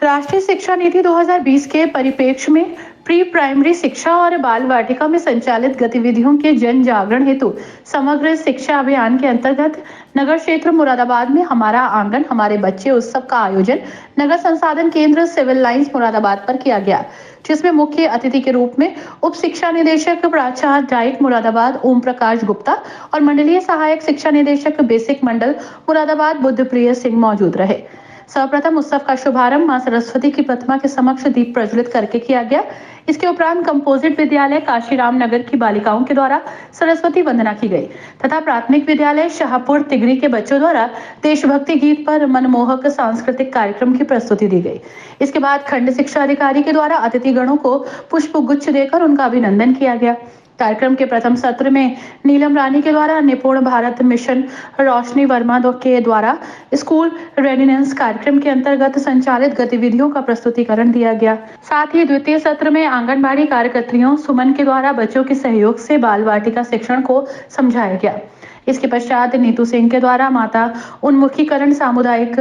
राष्ट्रीय शिक्षा नीति 2020 के परिप्रेक्ष्य में प्री प्राइमरी शिक्षा और बाल वाटिका में संचालित गतिविधियों के जन जागरण हेतु समग्र शिक्षा अभियान के अंतर्गत नगर क्षेत्र मुरादाबाद में हमारा आंगन हमारे बच्चे उत्सव का आयोजन नगर संसाधन केंद्र सिविल लाइंस मुरादाबाद पर किया गया, जिसमें मुख्य अतिथि के रूप में उप शिक्षा निदेशक प्राचार्य डाइट मुरादाबाद ओम प्रकाश गुप्ता और मंडलीय सहायक शिक्षा निदेशक बेसिक मंडल मुरादाबाद बुद्धप्रिय सिंह मौजूद रहे। सर्वप्रथम उत्सव का शुभारंभ मां सरस्वती की प्रतिमा के समक्ष दीप प्रज्वलित करके किया गया। इसके उपरांत कंपोजिट विद्यालय काशीराम नगर की बालिकाओं के द्वारा सरस्वती वंदना की गई तथा प्राथमिक विद्यालय शाहपुर तिगरी के बच्चों द्वारा देशभक्ति गीत पर मनमोहक सांस्कृतिक कार्यक्रम की प्रस्तुति दी गई। इसके बाद खंड शिक्षा अधिकारी के द्वारा अतिथिगणों को पुष्प गुच्छ देकर उनका अभिनंदन किया गया। कार्यक्रम के प्रथम सत्र में नीलम रानी के द्वारा निपुण भारत मिशन रोशनी वर्मा के द्वारा स्कूल रेडिनेंस कार्यक्रम के अंतर्गत संचालित गतिविधियों का प्रस्तुतिकरण दिया गया। साथ ही द्वितीय सत्र में आंगनबाड़ी कार्यकर्त्रियों सुमन के द्वारा बच्चों के सहयोग से बाल वाटिका शिक्षण को समझाया गया। इसके पश्चात नीतू सिंह के द्वारा माता उन्मुखीकरण सामुदायिक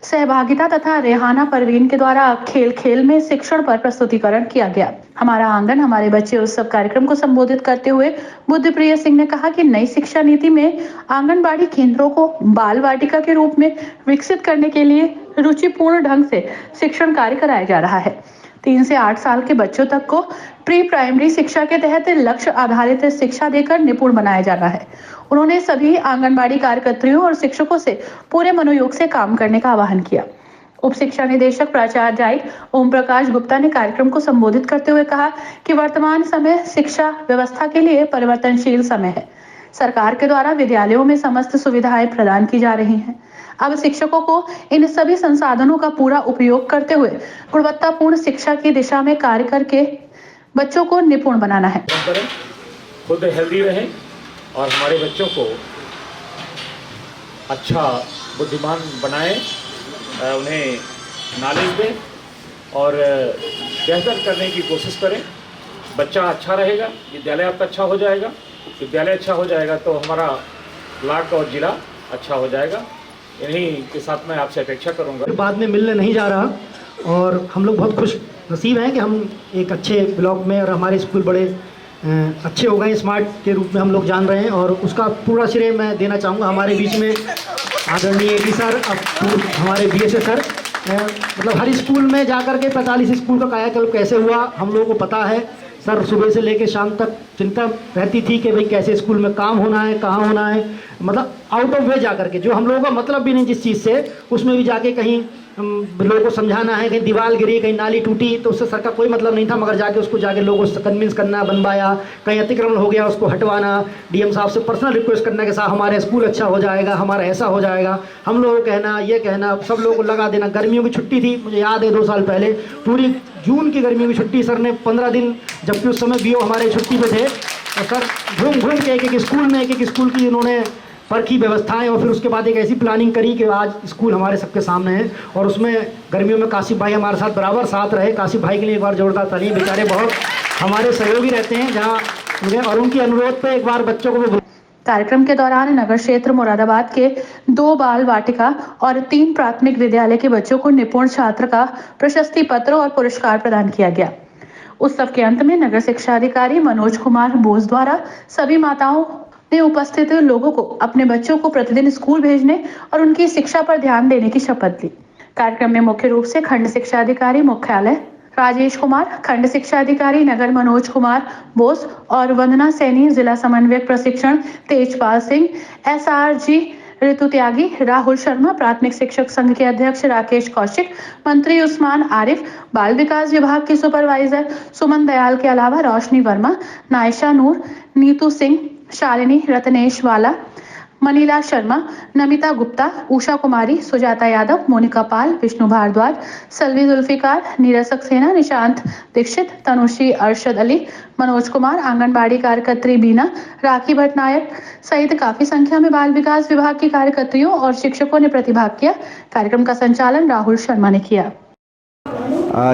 सहभागिता तथा रेहाना परवीन के द्वारा खेल खेल में शिक्षण पर प्रस्तुतिकरण किया गया। हमारा आंगन हमारे बच्चे उत्सव कार्यक्रम को संबोधित करते हुए बुद्धप्रिय सिंह ने कहा कि नई शिक्षा नीति में आंगनबाड़ी केंद्रों को बाल वाटिका के रूप में विकसित करने के लिए रुचिपूर्ण ढंग से शिक्षण कार्य कराया जा रहा है। 3 से 8 साल के बच्चों तक को प्री प्राइमरी शिक्षा के तहत लक्ष्य आधारित शिक्षा देकर निपुण बनाया जाना है। उन्होंने सभी आंगनबाड़ी कार्यकर्त्रियों और शिक्षकों से पूरे मनोयोग से काम करने का आह्वान किया। उप शिक्षा निदेशक प्राचार्य डाइट ओम प्रकाश गुप्ता ने कार्यक्रम को संबोधित करते हुए कहा कि वर्तमान समय शिक्षा व्यवस्था के लिए परिवर्तनशील समय है। सरकार के द्वारा विद्यालयों में समस्त सुविधाएं प्रदान की जा रही हैं। अब शिक्षकों को इन सभी संसाधनों का पूरा उपयोग करते हुए गुणवत्तापूर्ण शिक्षा की दिशा में कार्य करके बच्चों को निपुण बनाना है। खुद हेल्दी रहें और हमारे बच्चों को अच्छा बुद्धिमान बनाएं, उन्हें नॉलेज दें और बेहतर करने की कोशिश करें। बच्चा अच्छा रहेगा, विद्यालय आपका अच्छा हो जाएगा, विद्यालय अच्छा हो जाएगा तो हमारा ब्लॉक और जिला अच्छा हो जाएगा। इन्हीं के साथ मैं आपसे अपेक्षा करूंगा। बाद में मिलने नहीं जा रहा और हम लोग बहुत खुश नसीब हैं कि हम एक अच्छे ब्लॉक में और हमारे स्कूल बड़े अच्छे हो गए, स्मार्ट के रूप में हम लोग जान रहे हैं और उसका पूरा श्रेय मैं देना चाहूँगा हमारे बीच में आदरणीय एडी सर, अब हमारे बीएसए सर। मतलब हर स्कूल में जाकर के 45 स्कूल का कायाकल्प कैसे हुआ हम लोगों को पता है। सर सुबह से लेकर शाम तक चिंता रहती थी कि भाई कैसे स्कूल में काम होना है, कहाँ होना है, मतलब आउट ऑफ वे जाकर के जो हम लोगों का मतलब भी नहीं जिस चीज़ से, उसमें भी जाके कहीं लोगों को समझाना है, कहीं दीवार गिरी, कहीं नाली टूटी, तो उससे सर का कोई मतलब नहीं था, मगर जाके उसको जाके लोगों से कन्विंस करना, बनवाया, कहीं अतिक्रमण हो गया उसको हटवाना, डीएम साहब से पर्सनल रिक्वेस्ट करने के साथ हमारे स्कूल अच्छा हो जाएगा, हमारा ऐसा हो जाएगा, हम लोगों को कहना, ये कहना, सब लोगों को लगा देना। गर्मियों की छुट्टी थी, मुझे याद है 2 साल पहले पूरी जून की गर्मियों की छुट्टी सर ने 15 दिन, जबकि उस समय बीओ हमारे छुट्टी पे थे, और सर घूम घूम के एक एक स्कूल की उन्होंने परखी व्यवस्थाएं और फिर उसके बाद एक ऐसी प्लानिंग करी कि आज स्कूल हमारे सबके सामने है। और उसमें गर्मियों में काशिफ भाई हमारे साथ बराबर साथ रहे। काशिफ भाई के लिए एक बार जोरदार ताली। बेचारे बहुत हमारे सहयोगी रहते हैं जहाँ, और उनके अनुरोध पे एक बार बच्चों को। कार्यक्रम के दौरान नगर क्षेत्र मुरादाबाद के 2 बाल वाटिका और 3 प्राथमिक विद्यालय के बच्चों को निपुण छात्र का प्रशस्ति पत्र और पुरस्कार प्रदान किया गया। उत्सव के अंत में नगर शिक्षा अधिकारी मनोज कुमार बोस द्वारा सभी माताओं ने उपस्थित लोगों को अपने बच्चों को प्रतिदिन स्कूल भेजने और उनकी शिक्षा पर ध्यान देने की शपथ ली। कार्यक्रम में मुख्य रूप से खंड शिक्षा अधिकारी मुख्यालय राजेश कुमार, खंड शिक्षा अधिकारी नगर मनोज कुमार बोस और वंदना सैनी, जिला समन्वयक प्रशिक्षण तेजपाल सिंह, SRG ऋतु त्यागी, राहुल शर्मा, प्राथमिक शिक्षक संघ के अध्यक्ष राकेश कौशिक, मंत्री उस्मान आरिफ, बाल विकास विभाग की सुपरवाइजर सुमन दयाल के अलावा रोशनी वर्मा, नायशा नूर, नीतू सिंह, शालिनी रत्नेश वाला, मनीला शर्मा, नमिता गुप्ता, उषा कुमारी, सुजाता यादव, मोनिका पाल, विष्णु भारद्वाज, सलवी जुल्फिकार, नीरज सक्सेना, निशांत दीक्षित, तनुश्री अरशद अली, मनोज कुमार, आंगनबाड़ी कार्यकर्त्री बीना, राखी भटनायक सहित काफी संख्या में बाल विकास विभाग की कार्यकर्त्रियों और शिक्षकों ने प्रतिभाग किया। कार्यक्रम का संचालन राहुल शर्मा ने किया।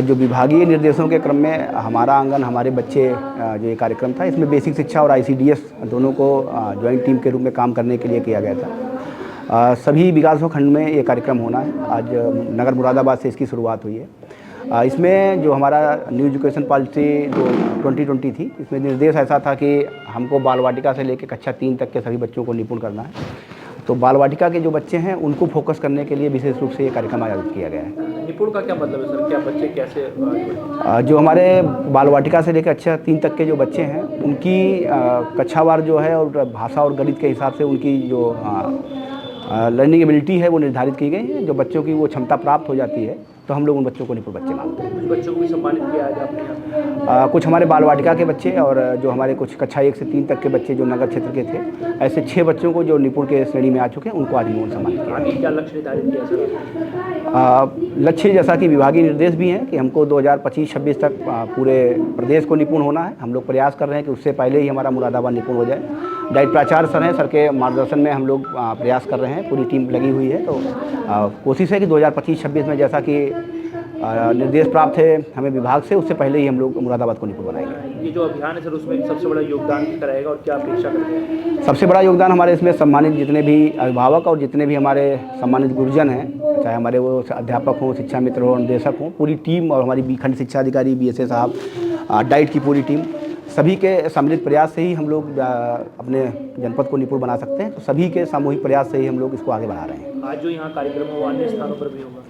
जो विभागीय निर्देशों के क्रम में हमारा आंगन हमारे बच्चे जो ये कार्यक्रम था, इसमें बेसिक शिक्षा और ICDS दोनों को ज्वाइंट टीम के रूप में काम करने के लिए किया गया था। सभी विकासखंड में ये कार्यक्रम होना है। आज नगर मुरादाबाद से इसकी शुरुआत हुई है। इसमें जो हमारा न्यू एजुकेशन पॉलिसी जो 2020 थी, इसमें निर्देश ऐसा था कि हमको बाल वाटिका से लेकर कक्षा 3 तक के सभी बच्चों को निपुण करना है। तो बाल वाटिका के जो बच्चे हैं उनको फोकस करने के लिए विशेष रूप से ये कार्यक्रम आयोजित किया गया है। निपुण का क्या मतलब है सर? क्या बच्चे कैसे जो हमारे बाल वाटिका से लेकर कक्षा 3 तक के जो बच्चे हैं उनकी कक्षावार जो है और भाषा और गणित के हिसाब से उनकी जो लर्निंग एबिलिटी है वो निर्धारित की गई है। जो बच्चों की वो क्षमता प्राप्त हो जाती है तो हम लोग उन बच्चों को निपुण बच्चे मानते हैं। कुछ बच्चों को भी सम्मानित किया है आपने यहाँ? कुछ हमारे बाल वाटिका के बच्चे और जो हमारे कुछ कक्षा 1 से 3 तक के बच्चे जो नगर क्षेत्र के थे, ऐसे 6 बच्चों को जो निपुण के श्रेणी में आ चुके हैं उनको आज निपुण सम्मानित किया। आगे क्या लक्ष्य निर्धारित किया सर? लक्ष्य जैसा कि विभागीय निर्देश भी हैं कि हमको 2025-26 तक पूरे प्रदेश को निपुण होना है। हम लोग प्रयास कर रहे हैं कि उससे पहले ही हमारा मुरादाबाद निपुण हो जाए। डाइट प्राचार्य सर हैं, सर के मार्गदर्शन में हम लोग प्रयास कर रहे हैं, पूरी टीम लगी हुई है। तो कोशिश है कि 2025-26 में जैसा कि निर्देश प्राप्त है हमें विभाग से, उससे पहले ही हम लोग मुरादाबाद को निपुण बनाएंगे। ये जो अभियान है सर उसमें सबसे बड़ा योगदान कराएगा और क्या अपेक्षा करते हैं? सबसे बड़ा योगदान हमारे इसमें सम्मानित जितने भी अभिभावक और जितने भी हमारे सम्मानित गुरुजन हैं, चाहे हमारे वो अध्यापक हों, शिक्षा मित्र हों, निदेशक हों, पूरी टीम और हमारी खंड शिक्षा अधिकारी BSA साहब, डाइट की पूरी टीम, सभी के सम्मिलित प्रयास से ही हम लोग अपने जनपद को निपुण बना सकते हैं। तो सभी के सामूहिक प्रयास से ही हम लोग इसको आगे बढ़ा रहे हैं। आज जो यहाँ कार्यक्रम है वो अन्य स्थानों पर भी होगा?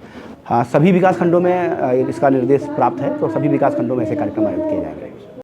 हाँ, सभी विकास खंडों में इसका निर्देश प्राप्त है, तो सभी विकास खंडों में ऐसे कार्यक्रम आयोजित किए जाएंगे।